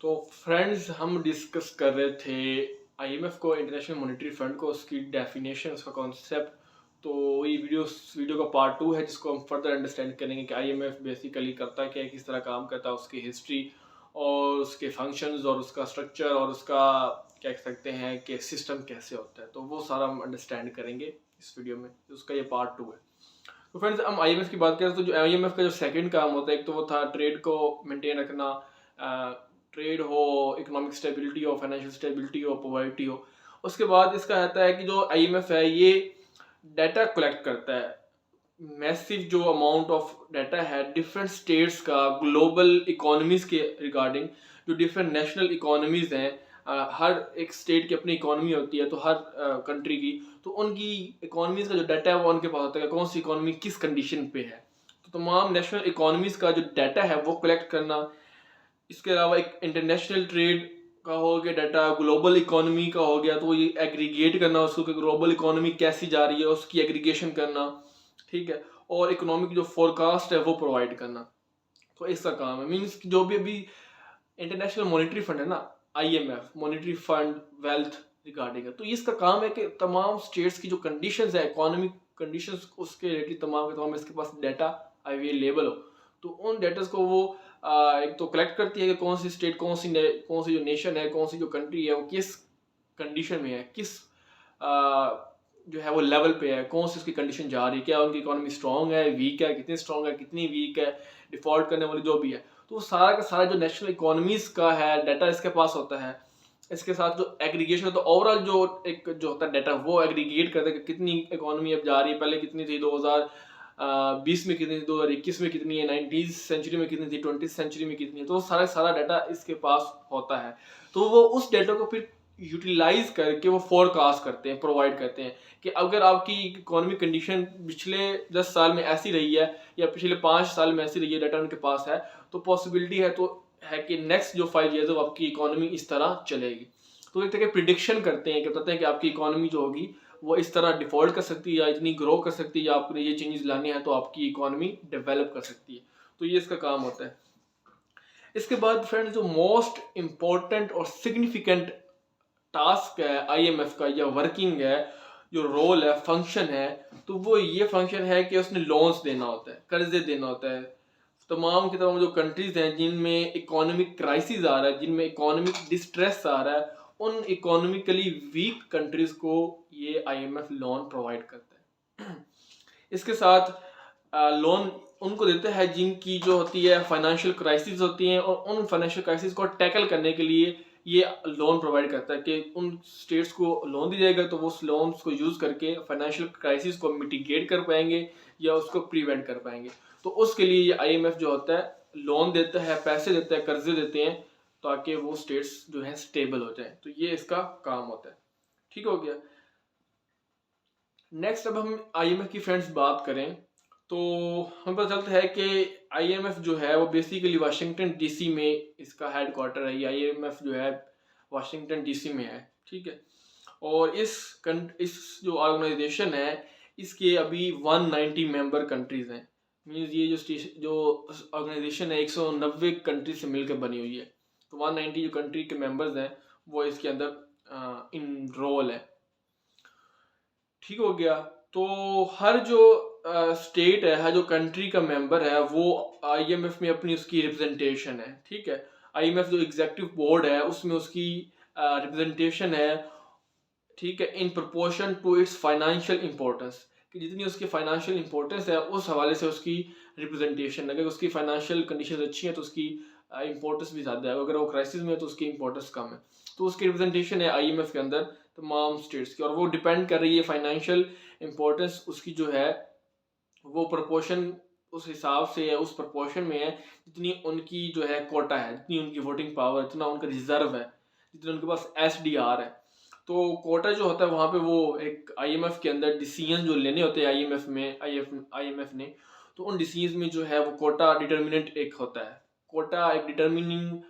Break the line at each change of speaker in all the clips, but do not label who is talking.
तो फ्रेंड्स हम डिस्कस कर रहे थे आईएमएफ को, इंटरनेशनल मॉनेटरी फंड को, उसकी डेफिनेशन, उसका कॉन्सेप्ट। तो ये वीडियो का पार्ट 2 है जिसको हम फर्दर अंडरस्टैंड करेंगे कि आईएमएफ बेसिकली करता क्या है, किस तरह काम करता है, उसकी हिस्ट्री और उसके फंक्शंस और उसका स्ट्रक्चर और उसका क्या कह सकते हैं कि सिस्टम कैसे होता है। तो वो सारा हम अंडरस्टैंड करेंगे इस वीडियो में। उसका ये पार्ट 2 है। तो फ्रेंड्स हम आईएमएफ की बात करें तो जो आईएमएफ का जो सेकंड काम होता है, एक तो वो था ट्रेड को मेंटेन रखना, ट्रेड हो, इकोनॉमिक स्टेबिलिटी हो, फाइनेंशियल स्टेबिलिटी हो, पॉवर्टी हो। उसके बाद इसका आता है कि जो आईएमएफ है ये डाटा कलेक्ट करता है, मैसिव जो अमाउंट ऑफ डाटा है डिफरेंट स्टेट्स का, ग्लोबल इकोनॉमीज के रिगार्डिंग। जो डिफरेंट नेशनल इकोनॉमीज हैं, हर एक स्टेट की अपनी इकोनॉमी होती है, तो हर कंट्री की, तो उनकी इकोनॉमीज का जो डाटा है वो उनके पास होता है, कौन सी इकोनॉमी किस कंडीशन पे है। तो तमाम नेशनल इकोनॉमीज का जो डाटा है वो कलेक्ट करना। इसके अलावा एक इंटरनेशनल ट्रेड का हो गया डाटा, ग्लोबल इकोनॉमी का हो गया, तो ये एग्रीगेट करना उसको कि ग्लोबल इकोनॉमी कैसी जा रही है, उसकी एग्रीगेशन करना, ठीक है। और इकोनॉमिक जो फोरकास्ट है वो प्रोवाइड करना। तो इसका काम है, मीन्स जो भी अभी इंटरनेशनल मॉनेटरी फंड है ना, IMF monetary fund wealth regarding है, तो इसका काम है कि तमाम स्टेट्स की जो कंडीशंस है, इकोनॉमिक कंडीशंस, उसके रिलेटेड तमाम के तमाम इसके पास डाटा अवेलेबल हो। तो उन डाटा को वो एक तो कलेक्ट करती है कि कौन सी स्टेट, कौन सी जो नेशन है, कौन सी जो कंट्री है वो किस कंडीशन में है, किस जो है वो लेवल पे है, कौन सी उसकी कंडीशन जा रही है, क्या उनकी इकोनॉमी स्ट्रांग है, वीक है, कितनी स्ट्रांग है, कितनी वीक है, डिफॉल्ट करने वाली जो भी है। तो सारा का सारा जो नेशनल इकोनॉमीज का है डाटा इसके पास होता है। इसके साथ जो एग्रीगेशन होता है, ओवरऑल जो होता है डाटा वो एग्रीगेट करता है कि कितनी इकोनॉमी अब जा रही है, पहले कितनी थी, 2020 में कितनी थी, 2021 में कितनी है, 19th सेंचुरी में कितनी थी, 20th सेंचुरी में कितनी है। तो सारा डाटा इसके पास होता है। तो वो उस डाटा को फिर यूटिलाइज करके वो फोरकास्ट करते हैं, प्रोवाइड करते हैं कि अगर आपकी इकोनॉमिक कंडीशन पिछले 10 साल में ऐसी रही है या पिछले 5 साल में ऐसी रही है, डाटा उनके पास है, तो पॉसिबिलिटी है कि नेक्स्ट जो 5 ईयर्स है वो आपकी इकोनॉमी इस तरह चलेगी। तो एक तरह के प्रिडिक्शन करते हैं कि बताते हैं कि आपकी इकोनॉमी जो होगी वो इस तरह डिफॉल्ट कर सकती है, या इतनी ग्रो कर सकती है, या आपने ये चेंजेस लाने हैं तो आपकी इकोनॉमी डेवलप कर सकती है। तो ये इसका काम होता है। इसके बाद फ्रेंड्स जो मोस्ट इम्पोर्टेंट और सिग्निफिकेंट टास्क है आईएमएफ का, या वर्किंग है, जो रोल है, फंक्शन है, तो वो ये फंक्शन है कि उसने लोन्स देना होता है, कर्जे देना होता है तमाम की तमाम जो कंट्रीज हैं जिनमें इकोनॉमिक क्राइसिस आ रहा है, जिनमें इकोनॉमिक डिस्ट्रेस आ रहा है, उन इकोनॉमिकली वीक कंट्रीज को ये आईएमएफ लोन प्रोवाइड करता है। इसके साथ लोन उनको देता है जिनकी जो होती है फाइनेंशियल क्राइसिस होती हैं, और उन फाइनेंशियल क्राइसिस को टैकल करने के लिए ये लोन प्रोवाइड करता है कि उन स्टेट्स को लोन दिया जाएगा तो वो उस लोन्स को यूज़ करके फाइनेंशियल क्राइसिस को मिटिगेट कर पाएंगे या उसको प्रिवेंट कर पाएंगे। तो उसके लिए ये आईएमएफ जो होता है लोन देता है, पैसे देता है, कर्जे देते हैं, ताकि वो स्टेट्स जो है स्टेबल हो जाए। तो ये इसका काम होता है। ठीक हो गया। नेक्स्ट अब हम आईएमएफ की फ्रेंड्स बात करें तो हमें पता चलता है कि आईएमएफ जो है वो बेसिकली वाशिंगटन डीसी में इसका हेडक्वार्टर है। ये आईएमएफ जो है वाशिंगटन डीसी में है, ठीक है। और इस जो ऑर्गेनाइजेशन है इसके अभी 190 मेंबर कंट्रीज हैं। मीन्स ये जो ऑर्गेनाइजेशन है 190 कंट्री से मिलकर बनी हुई है। तो 190 जो कंट्री के मेंबर्स हैं वो इसके अंदर इन रोल है। ठीक हो गया। तो हर जो स्टेट है, हर जो कंट्री का मेंबर है, वो आईएमएफ में अपनी उसकी रिप्रेजेंटेशन है, ठीक है। आईएमएफ जो एग्जीक्यूटिव बोर्ड है उसमें उसकी रिप्रेजेंटेशन है, ठीक है, in proportion to its financial importance, कि जितनी उसकी फाइनेंशियल इंपॉर्टेंस है उस हवाले से उसकी रिप्रेजेंटेशन। अगर उसकी फाइनेंशियल कंडीशन अच्छी है तो उसकी इंपॉर्टेंस भी ज़्यादा है, अगर वो क्राइसिस में है तो उसकी इंपॉर्टेंस कम है। तो उसकी रिप्रेजेंटेशन है आईएमएफ के अंदर तमाम स्टेट्स की, और वो डिपेंड कर रही है फाइनेंशियल इंपॉर्टेंस उसकी जो है वो प्रोपोर्शन उस हिसाब से है, उस प्रोपोर्शन में है जितनी उनकी जो है कोटा है, जितनी उनकी वोटिंग पावर, जितना उनका रिजर्व है, जितना उनके पास एसडीआर है। तो कोटा जो होता है वहाँ पे वो एक आईएमएफ के अंदर डिसीजन जो लेने होते हैं आईएमएफ में, आईएमएफ ने, तो उन डिसीजन में जो है वो कोटा डिटर्मिनेंट एक होता है। कोटा एक डिटर्मिनिंग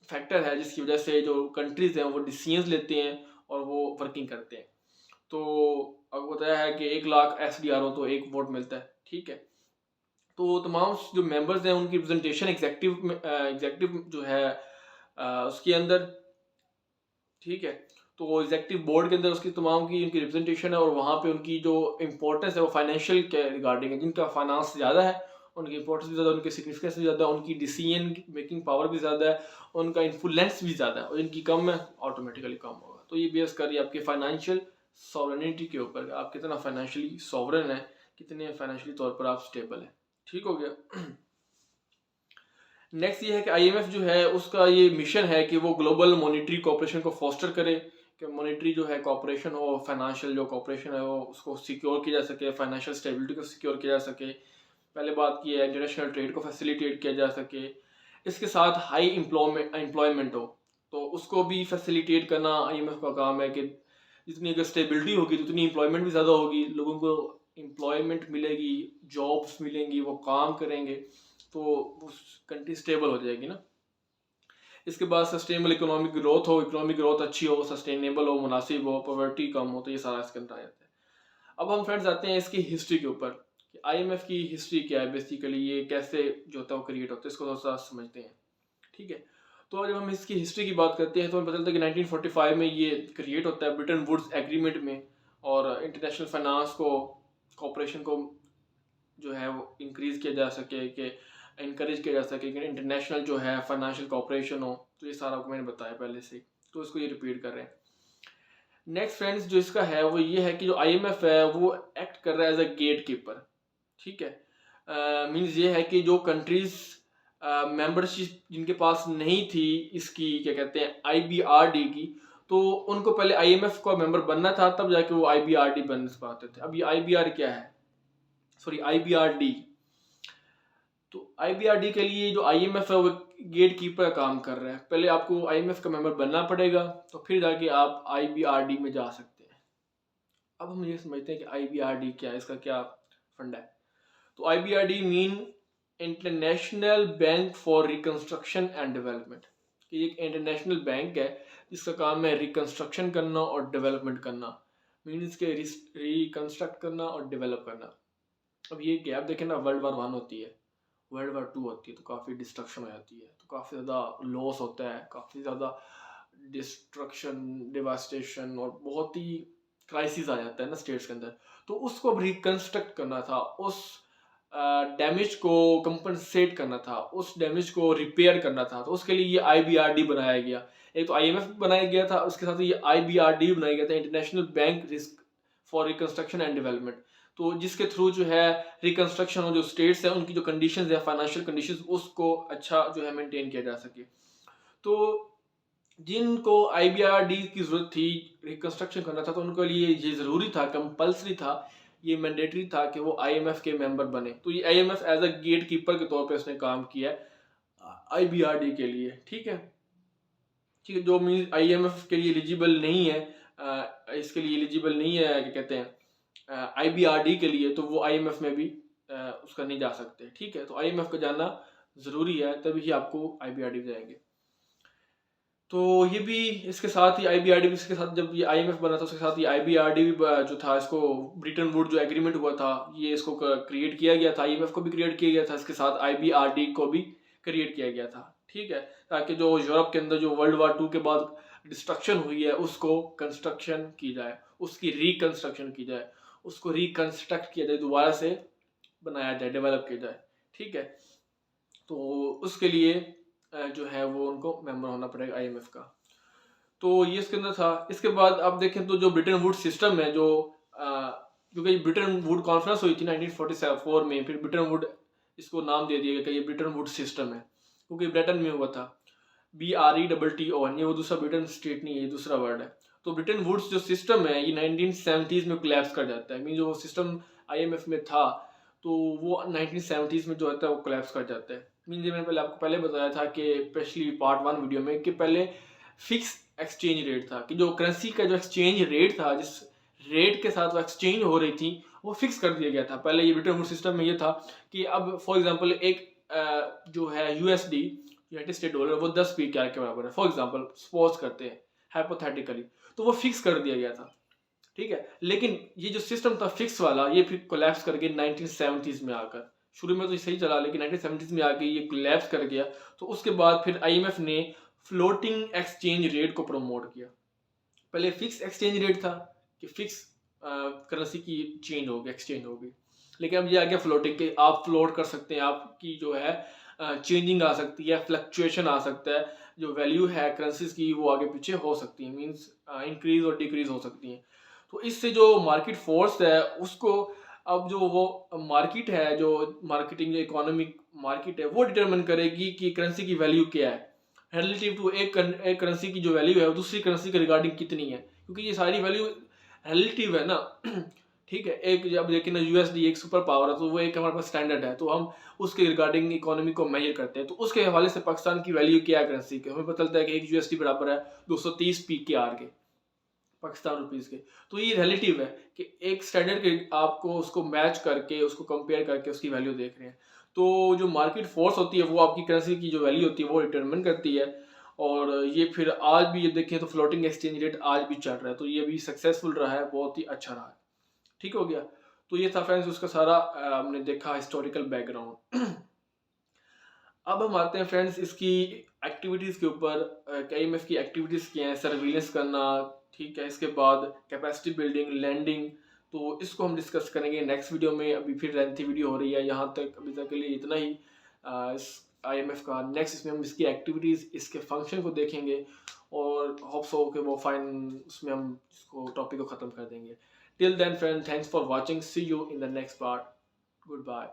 फैक्टर है जिसकी वजह से जो कंट्रीज हैं वो डिसीजन लेते हैं और वो वर्किंग करते हैं। तो अब बताया है कि 1 लाख एसडीआर हो तो एक वोट मिलता है, ठीक है। तो तमाम जो मेंबर्स हैं उनकी रिप्रेजेंटेशन एग्जेक्टिव जो है उसके अंदर, ठीक है। तो वो एग्जेक्टिव बोर्ड के अंदर उसकी तमाम की उनकी रिप्रेजेंटेशन है और वहाँ पे उनकी जो इंपॉर्टेंस है वो फाइनेंशियल के रिगार्डिंग है। जिनका फाइनेंस ज़्यादा है उनकी इंपॉर्टेंस भी ज़्यादा, उनकी सिग्निफिकेंस भी ज़्यादा, उनकी डिसीजन मेकिंग पावर भी ज़्यादा है, उनका इन्फ्लुएंस भी ज़्यादा है, और जिनकी कम है ऑटोमेटिकली कम होगा। तो ये बेस कर रही है आपके फाइनेंशियल सॉवरेनिटी के ऊपर, आप कितना फाइनेंशियली सॉवरन है, कितने फाइनेंशियली तौर पर आप स्टेबल है। ठीक हो गया। नेक्स्ट ये है कि आईएमएफ जो है उसका ये मिशन है कि वो ग्लोबल मॉनेटरी कोऑपरेशन को फोस्टर करे, कि मॉनेटरी जो है कोऑपरेशन हो, फाइनेंशियल जो कोऑपरेशन है वो उसको सिक्योर किया जा सके, फाइनेंशियल स्टेबिलिटी को सिक्योर किया जा सके। पहले बात की है इंटरनेशनल ट्रेड को फैसिलिटेट किया जा सके, इसके साथ हाई एम्प्लॉयमेंट हो तो उसको भी फैसिलिटेट करना आईएमएफ का काम है। कि जितनी अगर स्टेबिलिटी होगी तो उतनी एम्प्लॉयमेंट भी ज़्यादा होगी, लोगों को एम्प्लॉयमेंट मिलेगी, जॉब्स मिलेंगी, वो काम करेंगे, तो उस कंट्री स्टेबल हो जाएगी ना। इसके बाद सस्टेनेबल इकोनॉमिक ग्रोथ हो, इकोनॉमिक ग्रोथ अच्छी हो, सस्टेनेबल हो, मुनासिब हो, पॉवर्टी कम हो, तो ये सारा इसके अंदर आ जाता है। अब हम फ्रेंड्स आते हैं इसकी हिस्ट्री के ऊपर कि आईएमएफ की हिस्ट्री क्या है, बेसिकली ये कैसे जो होता है वो क्रिएट होता है, इसको थोड़ा सा समझते हैं। ठीक है, तो जब हम इसकी हिस्ट्री की बात करते हैं तो हमें पता चलता है कि 1945 में ये क्रिएट होता है ब्रिटेन वुड्स एग्रीमेंट में, और इंटरनेशनल फाइनेंस को, कॉपरेशन को जो है वो इंक्रीज किया जा सके, कि इनक्रेज किया जा सके कि इंटरनेशनल जो है फाइनेंशियल कॉपरेशन हो। तो ये सारा आपको मैंने बताया पहले से, तो इसको ये रिपीट कर रहे हैं। नेक्स्ट फ्रेंड्स जो इसका है वो ये है कि जो आईएमएफ है वो एक्ट कर रहा है एज अ गेट कीपर। ठीक है, मीन्स ये है कि जो कंट्रीज मेंबरशिप जिनके पास नहीं थी इसकी, क्या कहते हैं, आईबीआरडी की, तो उनको पहले आईएमएफ का मेंबर बनना था, तब जाके वो आईबीआरडी बन पाते थे। अब ये आईबीआर क्या है, सॉरी आईबीआरडी, तो आईबीआरडी के लिए जो आईएमएफ है वो गेट कीपर का काम कर रहा है। पहले आपको आईएमएफ का मेंबर बनना पड़ेगा, तो फिर जाके आप आईबीआरडी में जा सकते हैं। अब हम ये समझते हैं कि आईबीआरडी क्या है, इसका क्या फंडा है। तो IBRD mean international bank for reconstruction and development, कि एक इंटरनेशनल बैंक है जिसका काम है रिकंस्ट्रक्शन करना और डेवलपमेंट करना, मीन्स के रिकंस्ट्रक्ट करना और डेवलप करना। अब ये क्या, आप देखें ना, वर्ल्ड वार 1 होती है, वर्ल्ड वार 2 होती है, तो काफ़ी डिस्ट्रक्शन हो जाती है, तो काफ़ी ज़्यादा लॉस होता है, काफ़ी ज़्यादा डिस्ट्रक्शन, डिवास्टेशन और बहुत ही क्राइसिस आ जाता है ना स्टेट्स के अंदर। तो उसको अब रिकंस्ट्रक्ट करना था, उस डैमेज को कंपनसेट करना था, उस डैमेज को रिपेयर करना था, तो उसके लिए ये आईबीआरडी बनाया गया। एक तो आईएमएफ बनाया गया था, उसके साथ ये आईबीआरडी बनाया गया था, international bank risk for reconstruction and development, तो जिसके थ्रू जो है रिकंस्ट्रक्शन और जो स्टेट्स है उनकी जो कंडीशंस है, फाइनेंशियल कंडीशंस, उसको अच्छा जो है मेंटेन किया जा सके। तो जिनको आईबीआरडी की जरूरत थी, रिकंस्ट्रक्शन करना था, तो उनके लिए ये जरूरी था, कंपल्सरी था, ये मैंडेटरी था कि वो आईएमएफ के मेंबर बने। तो ये IMF as a gatekeeper के तौर पे उसने काम किया है आईबीआरडी के लिए। ठीक है, ठीक है, जो मीन आईएमएफ के लिए एलिजिबल नहीं है, इसके लिए एलिजिबल नहीं है, क्या कहते हैं, आईबीआरडी के लिए, तो वो आईएमएफ में भी उसका नहीं जा सकते। ठीक है, तो आईएमएफ का जाना जरूरी है, तभी ही आपको आईबीआरडी जाएंगे। तो ये भी इसके साथ ही आईबीआरडी भी इसके साथ, जब ये आईएमएफ बना था उसके साथ ये आईबीआरडी भी जो था, इसको ब्रिटेन वुड जो एग्रीमेंट हुआ था ये इसको क्रिएट किया गया था, आईएमएफ को भी क्रिएट किया गया था, इसके साथ आईबीआरडी को भी क्रिएट किया गया था। ठीक है, ताकि जो यूरोप के अंदर जो वर्ल्ड वार 2 के बाद डिस्ट्रक्शन हुई है उसको कंस्ट्रक्शन की जाए, उसकी रिकंस्ट्रक्शन की जाए, उसको रिकंस्ट्रक्ट किया जाए, दोबारा से बनाया जाए, डेवलप किया जाए। ठीक है, तो उसके लिए जो है वो उनको मेंबर होना पड़ेगा आईएमएफ का। तो ये इसके अंदर था। इसके बाद आप देखें तो जो ब्रिटेन वुड सिस्टम है, जो क्योंकि ब्रिटेन वुड कॉन्फ्रेंस हुई थी 1944 में, फिर ब्रिटेन वुड इसको नाम दे दिया गया कि ये ब्रिटेन वुड सिस्टम है, क्योंकि ब्रिटेन में हुआ था। BRETTON, ये वो दूसरा ब्रिटेन स्टेट नहीं है, ये दूसरा वर्ड है। तो ब्रिटेन वुड्स जो सिस्टम है ये 1970s में कोलैप्स कर जाता है, मीन जो सिस्टम आईएमएफ में था तो वो 1970s में जो होता है वो कोलैप्स कर जाता है। मीन जो मैंने आपको पहले बताया था कि स्पेशली पार्ट 1 वीडियो में, कि पहले फिक्स एक्सचेंज रेट था, कि जो करेंसी का जो एक्सचेंज रेट था, जिस रेट के साथ वो एक्सचेंज हो रही थी वो फिक्स कर दिया गया था। पहले ये ब्रिटेन वुड सिस्टम में ये था कि अब फॉर एग्जांपल एक जो है यूएसडी, यूनाइटेड स्टेट डॉलर, वो 10 PKR के बराबर है, फॉर एग्जांपल सपोज करते हैं हाइपोथेटिकली, तो वो फिक्स कर दिया गया था। ठीक है, लेकिन ये जो सिस्टम था फिक्स वाला, ये फिर कोलैप्स कर गया 1970s में आकर। शुरू में तो सही चला, लेकिन 1970s में आके ये कोलैप्स कर गया। तो उसके बाद फिर आईएमएफ ने फ्लोटिंग एक्सचेंज रेट को प्रमोट किया। पहले फिक्स एक्सचेंज रेट था कि फिक्स करेंसी की चेंज होगी, एक्सचेंज होगी, लेकिन अब ये आ गया फ्लोटिंग के, आप फ्लोट कर सकते हैं, आपकी जो है चेंजिंग आ सकती है, फ्लक्चुएशन आ सकता है, जो वैल्यू है करेंसीज की वो आगे पीछे हो सकती है, मींस इंक्रीज और डिक्रीज हो सकती हैं। तो इससे जो मार्केट फोर्स है उसको, अब जो वो मार्केट है, जो मार्केटिंग जो इकोनॉमिक मार्केट है वो डिटरमिन करेगी कि करेंसी की वैल्यू क्या है रिलेटिव टू एक करेंसी की जो वैल्यू है वो दूसरी करेंसी के रिगार्डिंग कितनी है, क्योंकि ये सारी वैल्यू रिलेटिव है ना। ठीक है, एक जब देखिए ना यूएसडी एक सुपर पावर है, तो वो एक हमारे पास स्टैंडर्ड है, तो हम उसके रिगार्डिंग इकोनॉमी को मेजर करते हैं, तो उसके हवाले से पाकिस्तान की वैल्यू क्या है करेंसी की, हमें पता चलता है कि एक यूएसडी बराबर है 230 PKR के, पाकिस्तान रुपीस के। तो ये रिलेटिव है कि एक स्टैंडर्ड के आपको उसको मैच करके, उसको कंपेयर करके उसकी वैल्यू देख रहे हैं। तो जो मार्केट फोर्स होती है वो आपकी करेंसी की जो वैल्यू होती है वो डिटरमिन करती है। और ये फिर आज भी ये देखें तो फ्लोटिंग एक्सचेंज रेट आज भी चल रहा है, तो ये भी सक्सेसफुल रहा है, बहुत ही अच्छा रहा है। ठीक हो गया। तो ये था फ्रेंड्स उसका सारा हमने देखा हिस्टोरिकल बैकग्राउंड। अब हम आते हैं फ्रेंड्स इसकी एक्टिविटीज़ के ऊपर। आईएमएफ की एक्टिविटीज़ क्या हैं, सर्विलेंस करना, ठीक है, इसके बाद कैपेसिटी बिल्डिंग, लैंडिंग, तो इसको हम डिस्कस करेंगे नेक्स्ट वीडियो में। अभी फिर लेंथी वीडियो हो रही है, यहाँ तक अभी तक के लिए इतना ही। इस आईएमएफ का नेक्स्ट इसमें हम इसकी एक्टिविटीज़, इसके फंक्शन को देखेंगे, और होप सो कि वो फाइन उसमें हम इसको टॉपिक को ख़त्म कर देंगे। Till then friend, thanks for watching, see you in the next part, good bye.